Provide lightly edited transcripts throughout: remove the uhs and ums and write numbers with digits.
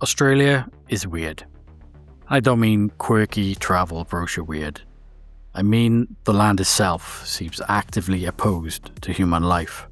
Australia is weird. I don't mean quirky travel brochure weird. I mean the land itself seems actively opposed to human life.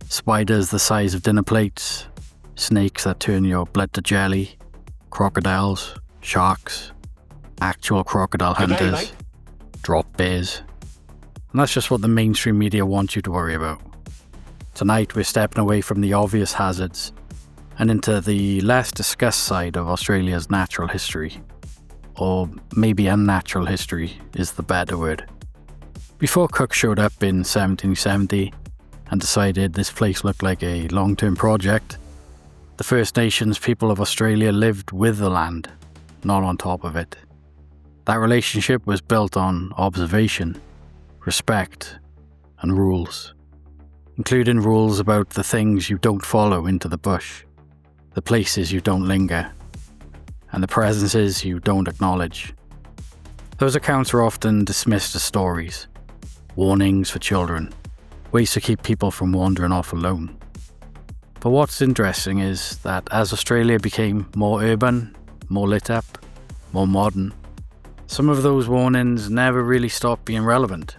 Spiders the size of dinner plates, snakes that turn your blood to jelly, crocodiles, sharks, actual crocodile hunters, drop bears. And that's just what the mainstream media wants you to worry about. Tonight we're stepping away from the obvious hazards and into the less discussed side of Australia's natural history. Or maybe unnatural history is the better word. Before Cook showed up in 1770 and decided this place looked like a long-term project, the First Nations people of Australia lived with the land, not on top of it. That relationship was built on observation, respect, and rules, including rules about the things you don't follow into the bush, the places you don't linger, and the presences you don't acknowledge. Those accounts are often dismissed as stories, warnings for children, ways to keep people from wandering off alone. But what's interesting is that as Australia became more urban, more lit up, more modern, some of those warnings never really stopped being relevant.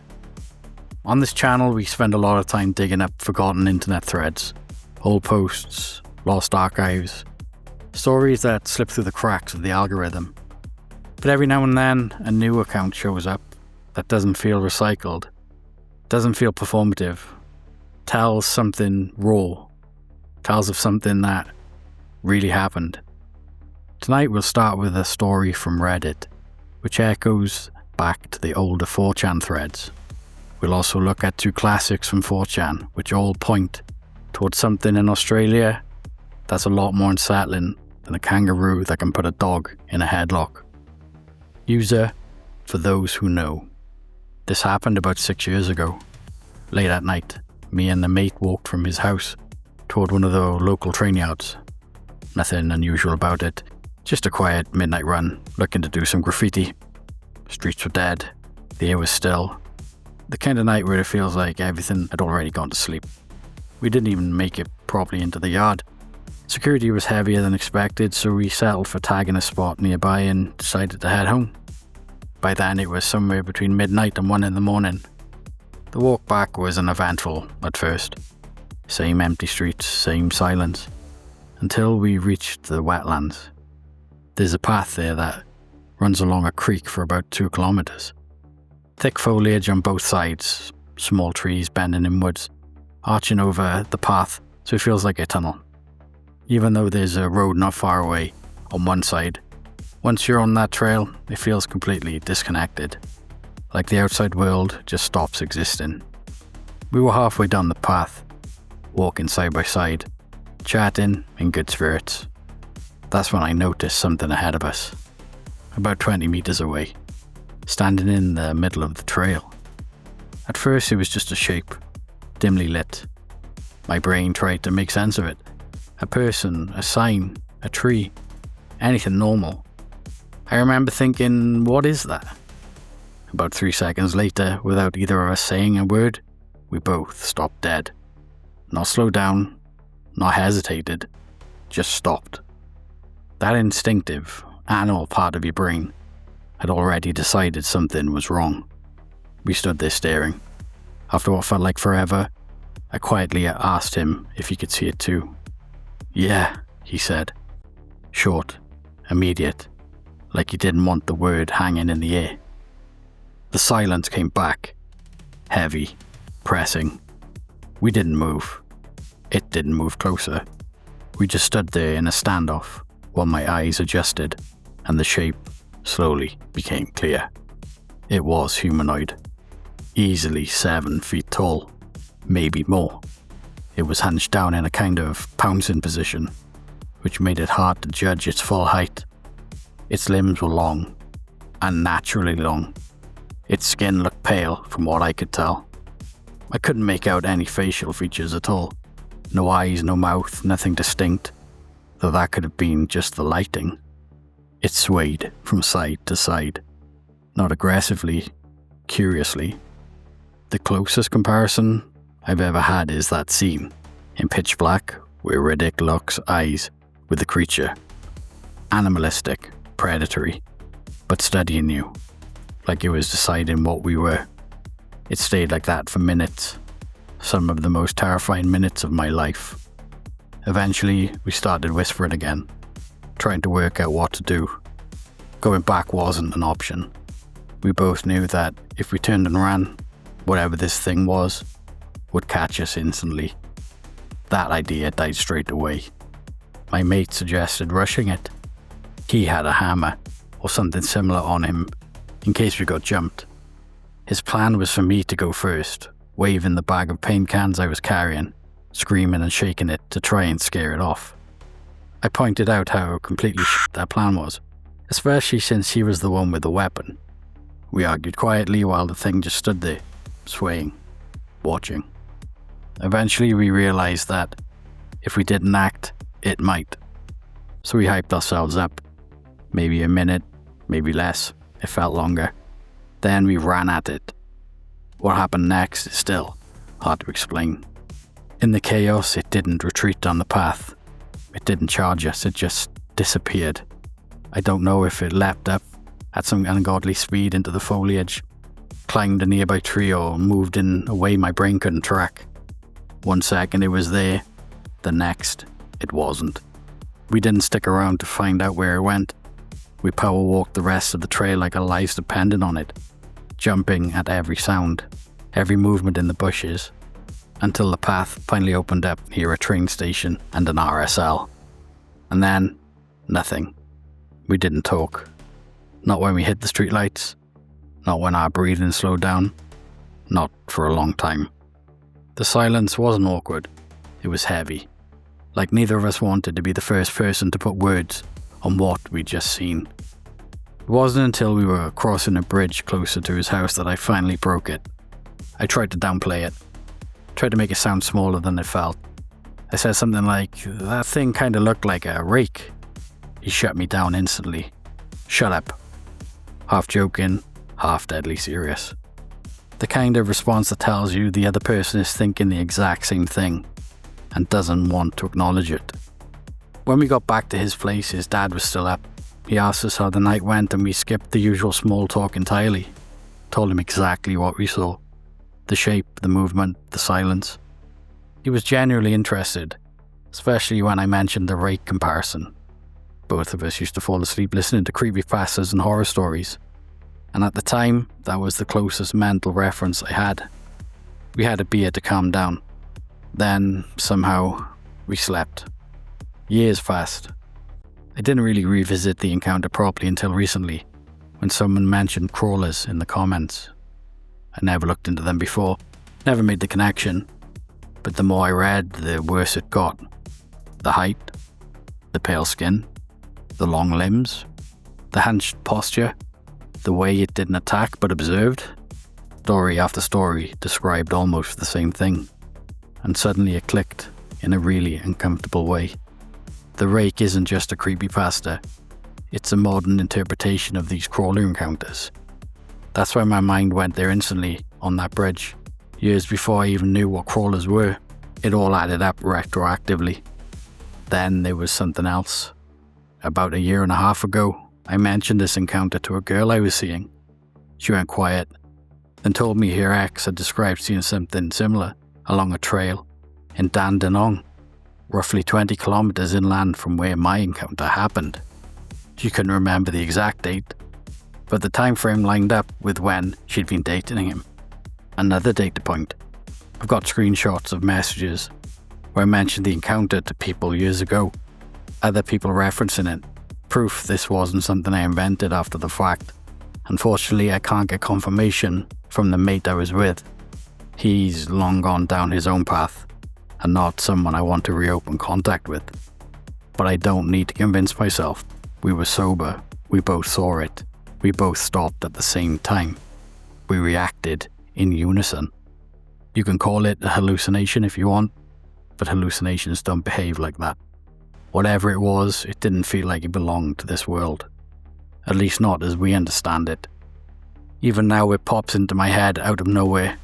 On this channel, we spend a lot of time digging up forgotten internet threads, old posts, lost archives, stories that slip through the cracks of the algorithm. But every now and then, a new account shows up that doesn't feel recycled, doesn't feel performative, tells something raw, tells of something that really happened. Tonight we'll start with a story from Reddit, which echoes back to the older 4chan threads. We'll also look at two classics from 4chan, which all point towards something in Australia that's a lot more unsettling than a kangaroo that can put a dog in a headlock. User, for those who know. This happened about 6 years ago. Late at night, me and a mate walked from his house toward one of the local train yards. Nothing unusual about it, just a quiet midnight run, looking to do some graffiti. Streets were dead, the air was still. The kind of night where it feels like everything had already gone to sleep. We didn't even make it properly into the yard. Security was heavier than expected, so we settled for tagging a spot nearby and decided to head home. By then it was somewhere between midnight and 1 in the morning. The walk back was uneventful at first. Same empty streets, same silence, until we reached the wetlands. There's a path there that runs along a creek for about 2 kilometers. Thick foliage on both sides, small trees bending inwards, arching over the path so it feels like a tunnel. Even though there's a road not far away on one side, once you're on that trail, it feels completely disconnected, like the outside world just stops existing. We were halfway down the path, walking side by side, chatting in good spirits. That's when I noticed something ahead of us, about 20 meters away, standing in the middle of the trail. At first it was just a shape, dimly lit. My brain tried to make sense of it. A person, a sign, a tree, anything normal. I remember thinking, what is that? About 3 seconds later, without either of us saying a word, we both stopped dead. Not slowed down, not hesitated, just stopped. That instinctive, animal part of your brain had already decided something was wrong. We stood there staring. After what felt like forever, I quietly asked him if he could see it too. Yeah, he said. Short, immediate, like he didn't want the word hanging in the air. The silence came back, heavy, pressing. We didn't move. It didn't move closer. We just stood there in a standoff while my eyes adjusted and the shape slowly became clear. It was humanoid, easily 7 feet tall, maybe more. It was hunched down in a kind of pouncing position, which made it hard to judge its full height. Its limbs were long, unnaturally long. Its skin looked pale from what I could tell. I couldn't make out any facial features at all. No eyes, no mouth, nothing distinct, though that could have been just the lighting. It swayed from side to side, not aggressively, curiously. The closest comparison I've ever had is that scene in Pitch Black where Riddick locks eyes with the creature animalistic, predatory, but studying you, like it was deciding what we were. It stayed like that for minutes, some of the most terrifying minutes of my life. Eventually, we started whispering again, trying to work out what to do. Going back wasn't an option. We both knew that if we turned and ran, whatever this thing was would catch us instantly. That idea died straight away. My mate suggested rushing it. He had a hammer or something similar on him in case we got jumped. His plan was for me to go first, waving the bag of paint cans I was carrying, screaming and shaking it to try and scare it off. I pointed out how completely shit that plan was, especially since he was the one with the weapon. We argued quietly while the thing just stood there, swaying, watching. Eventually we realized that if we didn't act, it might. So we hyped ourselves up. Maybe a minute, maybe less. It felt longer. Then we ran at it. What happened next is still hard to explain. In the chaos, it didn't retreat down the path. It didn't charge us, it just disappeared. I don't know if it leapt up at some ungodly speed into the foliage, climbed a nearby tree, or moved in a way my brain couldn't track. 1 second it was there, the next it wasn't. We didn't stick around to find out where it went. We power walked the rest of the trail like our lives depended on it, jumping at every sound, every movement in the bushes, until the path finally opened up near a train station and an RSL. And then, nothing. We didn't talk. Not when we hit the streetlights, not when our breathing slowed down, not for a long time. The silence wasn't awkward, it was heavy, like neither of us wanted to be the first person to put words on what we'd just seen. It wasn't until we were crossing a bridge closer to his house that I finally broke it. I tried to downplay it, tried to make it sound smaller than it felt. I said something like, "That thing kinda looked like a rake." He shut me down instantly. "Shut up." Half joking, half deadly serious. The kind of response that tells you the other person is thinking the exact same thing and doesn't want to acknowledge it. When we got back to his place, his dad was still up. He asked us how the night went and we skipped the usual small talk entirely. Told him exactly what we saw. The shape, the movement, the silence. He was genuinely interested, especially when I mentioned the Rake comparison. Both of us used to fall asleep listening to creepypastas and horror stories. And at the time, that was the closest mental reference I had. We had a beer to calm down. Then, somehow, we slept. Years passed. I didn't really revisit the encounter properly until recently, when someone mentioned crawlers in the comments. I never looked into them before, never made the connection, but the more I read, the worse it got. The height, the pale skin, the long limbs, the hunched posture, the way it didn't attack but observed. Story after story described almost the same thing, and suddenly it clicked in a really uncomfortable way. The Rake isn't just a creepypasta, it's a modern interpretation of these crawler encounters. That's why my mind went there instantly on that bridge. Years before I even knew what crawlers were, it all added up retroactively. Then there was something else. About a year and a half ago, I mentioned this encounter to a girl I was seeing. She went quiet, then told me her ex had described seeing something similar along a trail in Dandenong, roughly 20 kilometers inland from where my encounter happened. She couldn't remember the exact date, but the time frame lined up with when she'd been dating him. Another data point. I've got screenshots of messages where I mentioned the encounter to people years ago, other people referencing it. Proof this wasn't something I invented after the fact. Unfortunately, I can't get confirmation from the mate I was with. He's long gone down his own path, and not someone I want to reopen contact with. But I don't need to convince myself. We were sober, we both saw it, we both stopped at the same time. We reacted in unison. You can call it a hallucination if you want, but hallucinations don't behave like that. Whatever it was, it didn't feel like it belonged to this world. At least not as we understand it. Even now it pops into my head out of nowhere,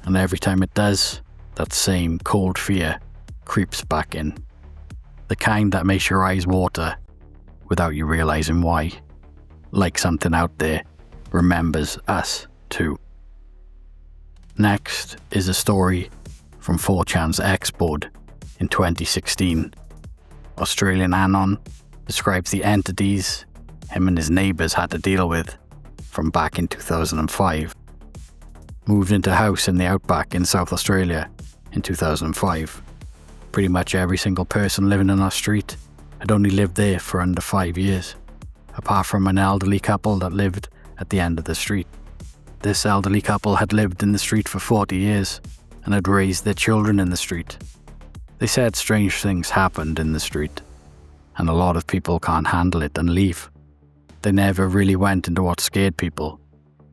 and every time it does, that same cold fear creeps back in. The kind that makes your eyes water without you realizing why. Like something out there remembers us too. Next is a story from 4chan's X-Board in 2016. Australian Anon describes the entities him and his neighbours had to deal with from back in 2005. Moved into a house in the Outback in South Australia in 2005. Pretty much every single person living in our street had only lived there for under 5 years, apart from an elderly couple that lived at the end of the street. This elderly couple had lived in the street for 40 years and had raised their children in the street. They said strange things happened in the street, and a lot of people can't handle it and leave. They never really went into what scared people,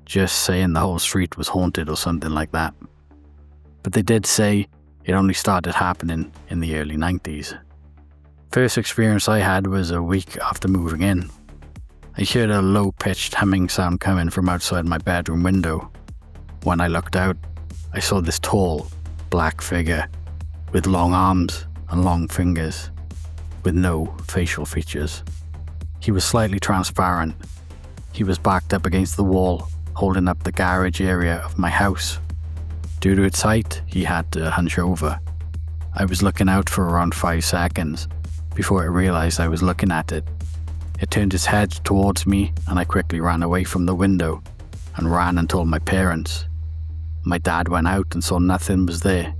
just saying the whole street was haunted or something like that. But they did say it only started happening in the early 90s. First experience I had was a week after moving in. I heard a low-pitched humming sound coming from outside my bedroom window. When I looked out, I saw this tall, black figure with long arms and long fingers, with no facial features. He was slightly transparent. He was backed up against the wall, holding up the garage area of my house. Due to its height, he had to hunch over. I was looking out for around 5 seconds before I realized I was looking at it. It turned its head towards me and I quickly ran away from the window and ran and told my parents. My dad went out and saw nothing was there.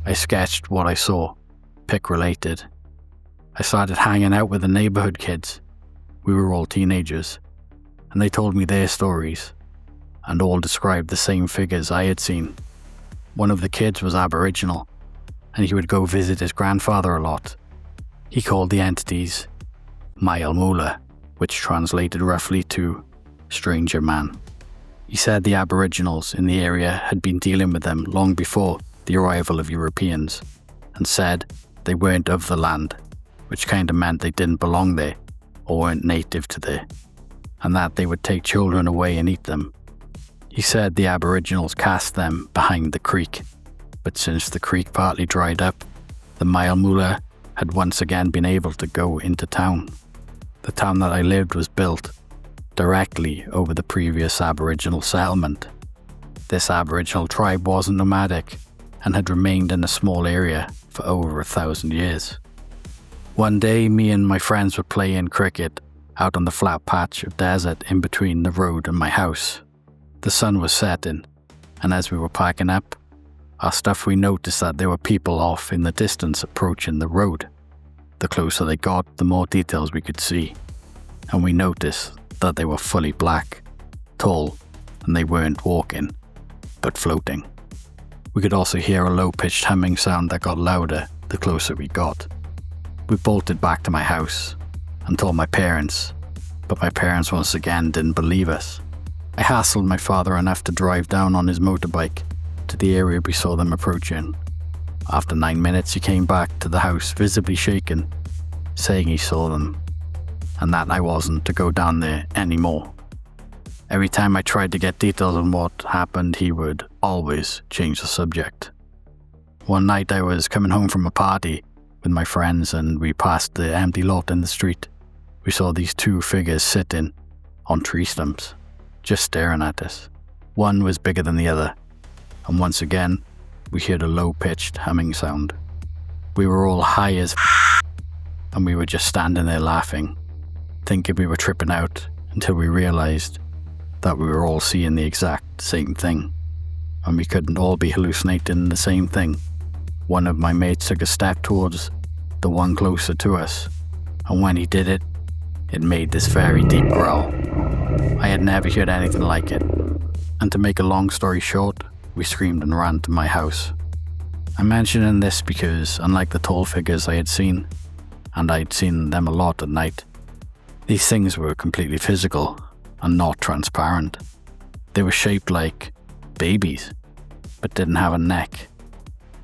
I sketched what I saw, pic related. I started hanging out with the neighborhood kids. We were all teenagers, and they told me their stories, and all described the same figures I had seen. One of the kids was Aboriginal, and he would go visit his grandfather a lot. He called the entities Maiyalmula, which translated roughly to stranger man. He said the Aboriginals in the area had been dealing with them long before the arrival of Europeans, and said they weren't of the land, which kinda meant they didn't belong there or weren't native to there, and that they would take children away and eat them. He said the Aboriginals cast them behind the creek, but since the creek partly dried up, the Mile-Muller had once again been able to go into town. The town that I lived was built directly over the previous Aboriginal settlement. This Aboriginal tribe wasn't nomadic and had remained in a small area for over 1,000 years. One day, me and my friends were playing cricket out on the flat patch of desert in between the road and my house. The sun was setting, and as we were packing up our stuff, we noticed that there were people off in the distance approaching the road. The closer they got, the more details we could see, and we noticed that they were fully black, tall, and they weren't walking, but floating. We could also hear a low-pitched humming sound that got louder the closer we got. We bolted back to my house and told my parents, but my parents once again didn't believe us. I hassled my father enough to drive down on his motorbike to the area we saw them approaching. After 9 minutes, he came back to the house visibly shaken, saying he saw them, and that I wasn't to go down there anymore. Every time I tried to get details on what happened, he would always change the subject. One night I was coming home from a party with my friends and we passed the empty lot in the street. We saw these two figures sitting on tree stumps, just staring at us. One was bigger than the other, and once again, we heard a low-pitched humming sound. We were all high as and we were just standing there laughing, thinking we were tripping out until we realized that we were all seeing the exact same thing, and we couldn't all be hallucinating the same thing. One of my mates took a step towards the one closer to us, and when he did it, it made this very deep growl. I had never heard anything like it, and to make a long story short, we screamed and ran to my house. I'm mentioning this because, unlike the tall figures I had seen, and I'd seen them a lot at night, these things were completely physical and not transparent. They were shaped like babies, but didn't have a neck.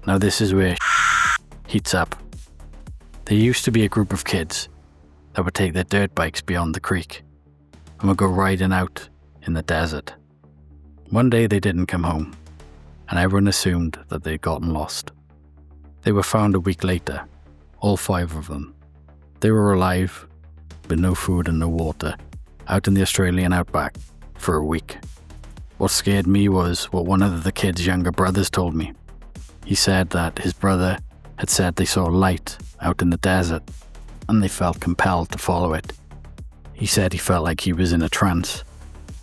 Now this is where heats up. There used to be a group of kids that would take their dirt bikes beyond the creek and would go riding out in the desert. One day they didn't come home, and everyone assumed that they'd gotten lost. They were found a week later, all 5 of them. They were alive, with no food and no water, out in the Australian outback, for a week. What scared me was what one of the kid's younger brothers told me. He said that his brother had said they saw light out in the desert, and they felt compelled to follow it. He said he felt like he was in a trance,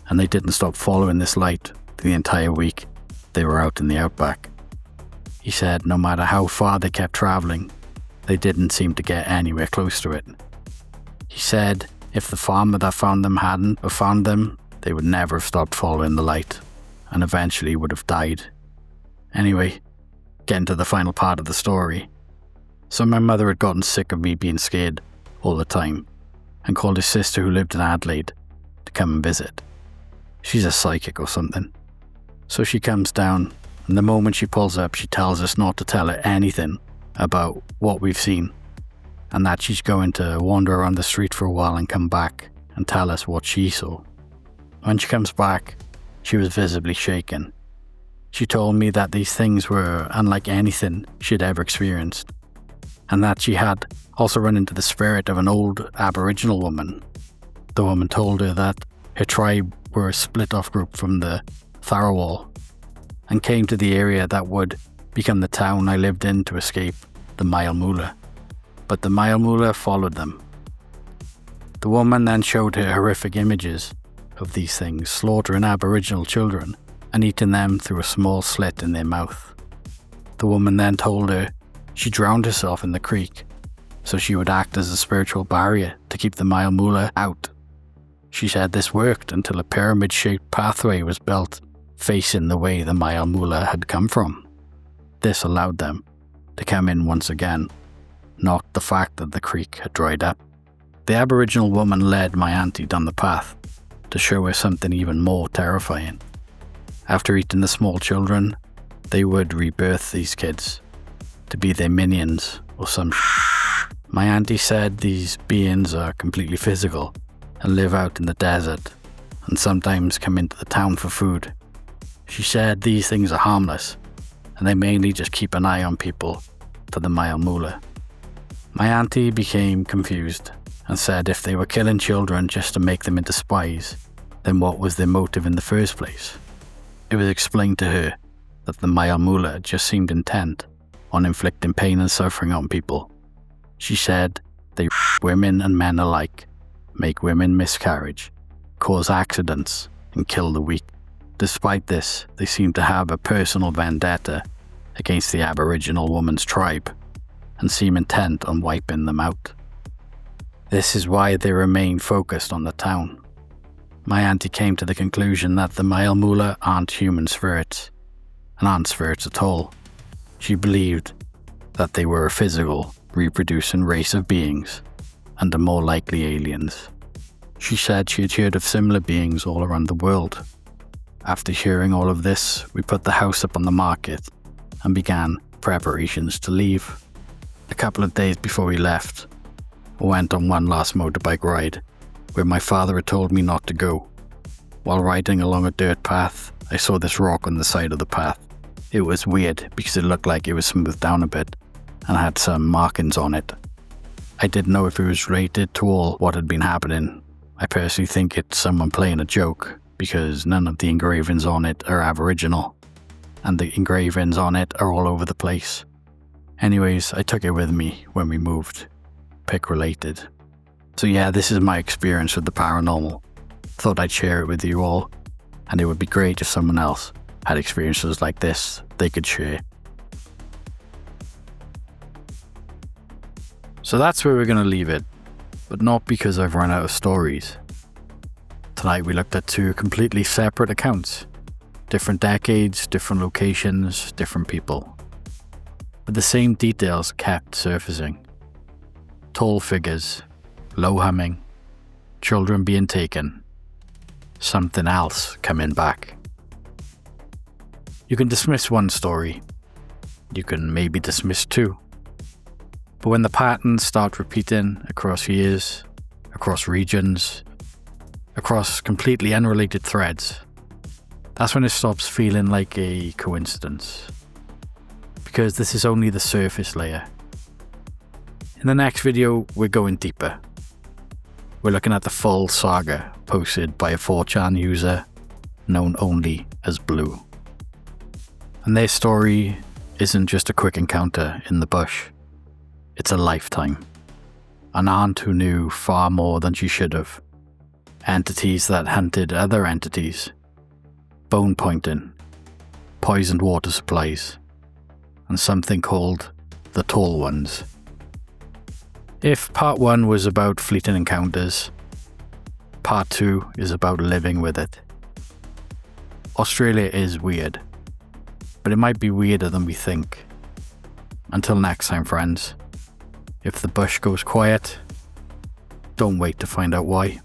and they didn't stop following this light the entire week they were out in the outback. He said no matter how far they kept travelling, they didn't seem to get anywhere close to it. He said if the farmer that found them hadn't or found them, they would never have stopped following the light, and eventually would have died. Anyway, getting to the final part of the story. So my mother had gotten sick of me being scared all the time, and called his sister who lived in Adelaide to come and visit. She's a psychic or something. So she comes down, and the moment she pulls up, she tells us not to tell her anything about what we've seen, and that she's going to wander around the street for a while and come back and tell us what she saw. When she comes back, she was visibly shaken. She told me that these things were unlike anything she'd ever experienced, and that she had also run into the spirit of an old Aboriginal woman. The woman told her that her tribe were a split-off group from the Tharawal, and came to the area that would become the town I lived in to escape the Maiyalmula. But the Mile-Muller followed them. The woman then showed her horrific images of these things slaughtering Aboriginal children and eating them through a small slit in their mouth. The woman then told her she drowned herself in the creek so she would act as a spiritual barrier to keep the Mile-Muller out. She said this worked until a pyramid-shaped pathway was built facing the way the Mile-Muller had come from. This allowed them to come in once again, not the fact that the creek had dried up. The Aboriginal woman led my auntie down the path to show her something even more terrifying. After eating the small children, they would rebirth these kids to be their minions or some My auntie said these beings are completely physical and live out in the desert and sometimes come into the town for food. She said these things are harmless and they mainly just keep an eye on people for the Mile-Muller. My auntie became confused and said if they were killing children just to make them into spies, then what was their motive in the first place? It was explained to her that the Mile-Muller just seemed intent on inflicting pain and suffering on people. She said they women and men alike, make women miscarriage, cause accidents, and kill the weak. Despite this, they seem to have a personal vendetta against the Aboriginal woman's tribe and seem intent on wiping them out. This is why they remain focused on the town. My auntie came to the conclusion that the Mile-Muller aren't human spirits, and aren't spirits at all. She believed that they were a physical, reproducing race of beings, and are more likely aliens. She said she had heard of similar beings all around the world. After hearing all of this, we put the house up on the market and began preparations to leave. A couple of days before we left, we went on one last motorbike ride, where my father had told me not to go. While riding along a dirt path, I saw this rock on the side of the path. It was weird because it looked like it was smoothed down a bit and had some markings on it. I didn't know if it was related to all what had been happening. I personally think it's someone playing a joke because none of the engravings on it are Aboriginal, and the engravings on it are all over the place. Anyways, I took it with me when we moved. Pick related. So yeah, this is my experience with the paranormal. Thought I'd share it with you all, and it would be great if someone else had experiences like this they could share. So that's where we're going to leave it, but not because I've run out of stories. Tonight we looked at two completely separate accounts. Different decades, different locations, different people. But the same details kept surfacing. Tall figures, low humming, children being taken, something else coming back. You can dismiss one story. You can maybe dismiss two. But when the patterns start repeating across years, across regions, across completely unrelated threads, that's when it stops feeling like a coincidence. Because this is only the surface layer. In the next video, we're going deeper. we're looking at the full saga posted by a 4chan user known only as Blue. And their story isn't just a quick encounter in the bush, it's a lifetime. An aunt who knew far more than she should have. Entities that hunted other entities. Bone pointing. Poisoned water supplies. And something called the Tall Ones. If part 1 was about fleeting encounters, part 2 is about living with it. Australia is weird, but it might be weirder than we think. Until next time, friends. If the bush goes quiet, don't wait to find out why.